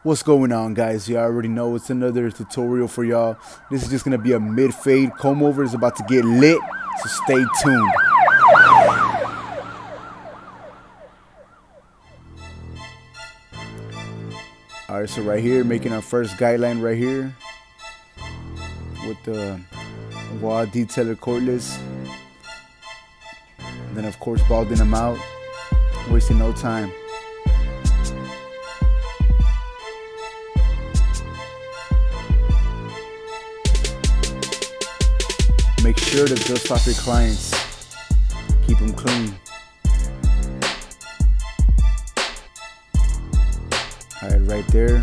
What's going on, guys? You already know it's another tutorial for y'all. This is just gonna be a mid-fade comb over. Is about to get lit, so stay tuned. Alright, so right here, making our first guideline right here with the wall detailer cordless. And then of course balding them out, wasting no time. Make sure to dust off your clients, keep them clean. Alright, right there,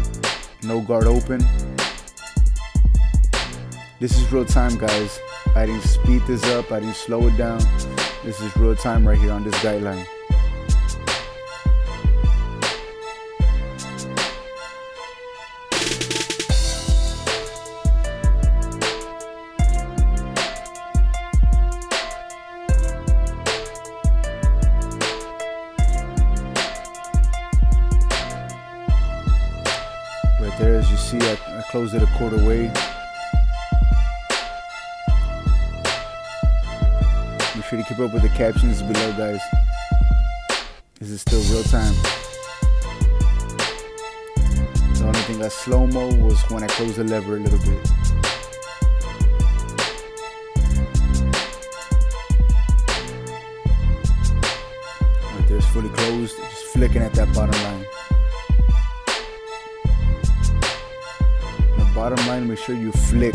no guard open. This is real time, guys. I didn't speed this up, I didn't slow it down. This is real time right here on this guideline. Right there, as you see, I closed it a quarter way. Make sure to keep up with the captions below, guys. This is still real time. The only thing I slow-mo was when I closed the lever a little bit. Right there, it's fully closed, just flicking at that bottom line. Bottom line, make sure you flick.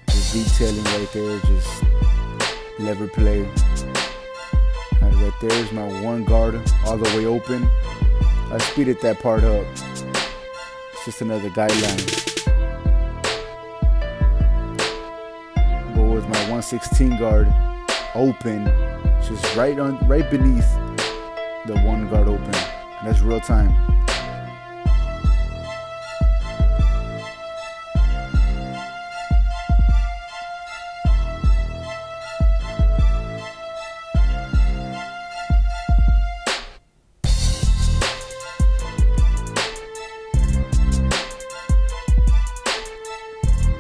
Just detailing right there, just lever play. And right there is my one guard all the way open. I speeded that part up. It's just another guideline. With my 116 guard open, just right beneath the one guard open. And that's real time.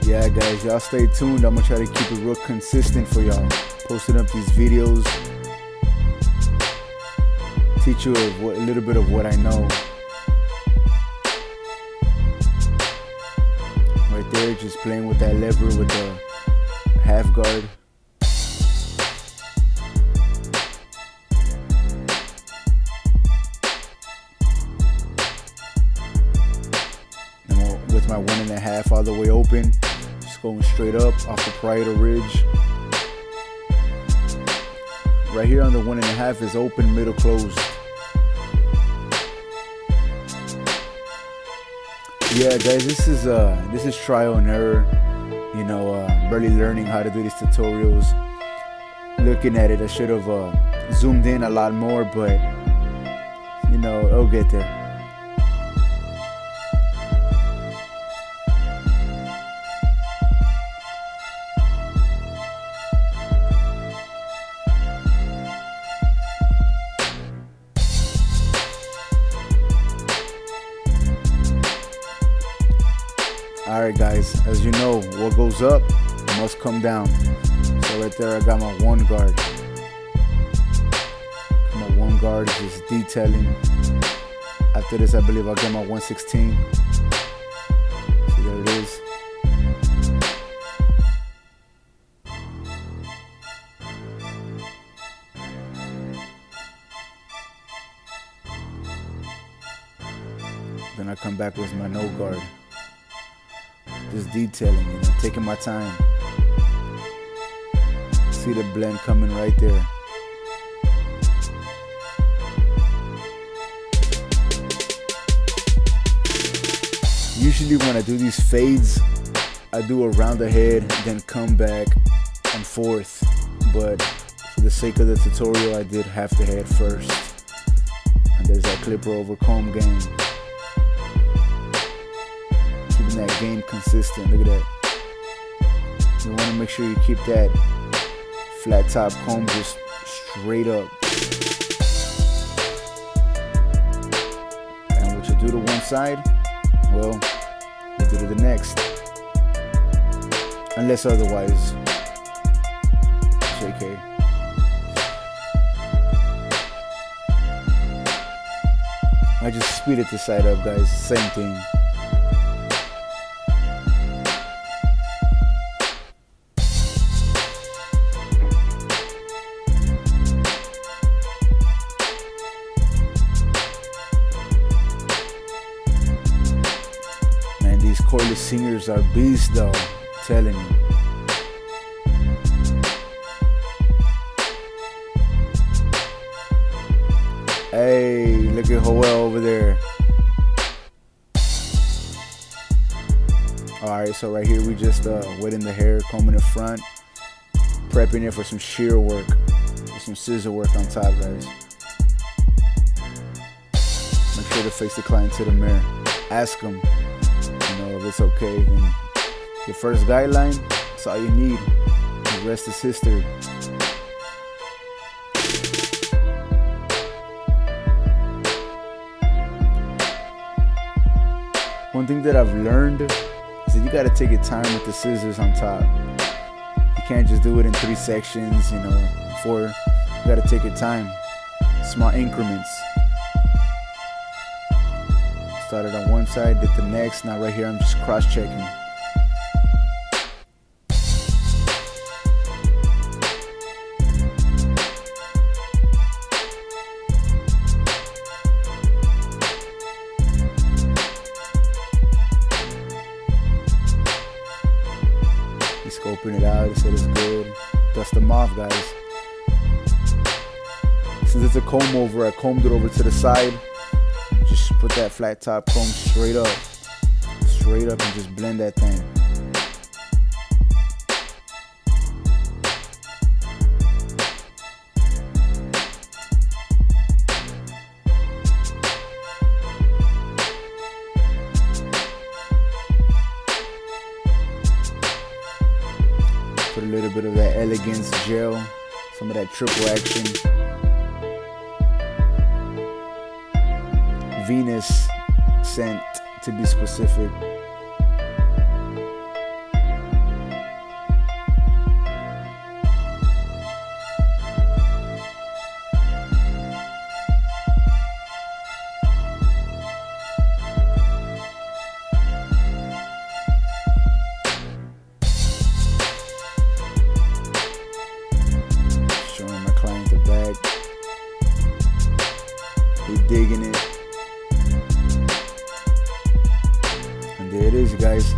Yeah, guys, y'all stay tuned. I'm gonna try to keep it real consistent for y'all, posting up these videos, teach you a little bit of what I know. Right there, just playing with that lever with the half guard. And with my 1.5 all the way open. Going straight up off the parietal ridge. Right here on the 1.5 is open, middle closed. Yeah, guys, this is trial and error. You know, barely learning how to do these tutorials. Looking at it, I should have zoomed in a lot more, but you know, it'll get there. Alright, guys, as you know, what goes up must come down. So right there I got my one guard. My one guard is just detailing. After this, I believe I'll get my 116. So there it is. Then I come back with my no guard. Just detailing, you know, taking my time. See the blend coming right there. Usually when I do these fades, I do around the head, then come back and forth. But for the sake of the tutorial, I did half the head first. And there's that clipper over comb game. that game consistent. Look at that. You want to make sure you keep that flat top comb just straight up. And what you do to one side, well, you do to the next. Unless otherwise, JK. I just speeded this side up, guys. Same thing. Man, these cordless singers are beasts, though. I'm telling you. Hey, look at Joel over there. Alright, so right here we just wetting the hair, combing the front, prepping it for some shear work, with some scissor work on top, guys. Make sure to face the client to the mirror. Ask them, you know, if it's okay. Then your first guideline, that's all you need. The rest is history. One thing that I've learned is that you gotta take your time with the scissors on top. You can't just do it in 3 sections, you know, 4. You gotta take your time. Small increments. Started on one side, did the next. Now right here I'm just cross-checking. Scoping it out, he said it's good. Dust them off, guys. Since it's a comb over, I combed it over to the side. Just put that flat top comb straight up, and just blend that thing. Put a little bit of that Elegance gel, some of that triple action. Venus scent, to be specific. They're digging it. And there it is, guys.